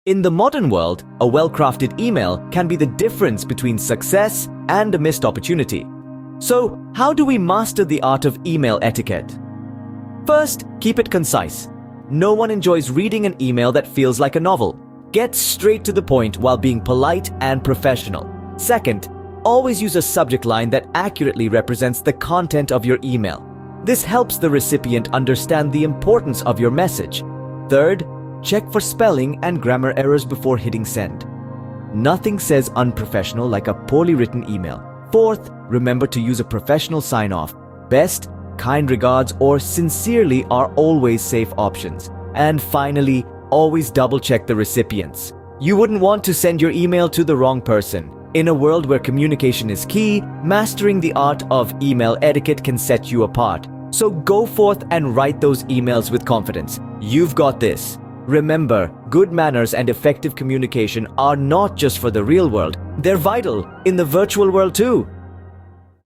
In the modern world, a well-crafted email can be the difference between success and a missed opportunity. So, how do we master the art of email etiquette? First, keep it concise. No one enjoys reading an email that feels like a novel. Get straight to the point while being polite and professional. Second, always use a subject line that accurately represents the content of your email. This helps the recipient understand the importance of your message. Third, check for spelling and grammar errors before hitting send. Nothing says unprofessional like a poorly written email. Fourth, remember to use a professional sign-off. Best, kind regards, or sincerely are always safe options. And finally, always double-check the recipients. You wouldn't want to send your email to the wrong person. In a world where communication is key, mastering the art of email etiquette can set you apart. So go forth and write those emails with confidence. You've got this. Remember, good manners and effective communication are not just for the real world, they're vital in the virtual world too.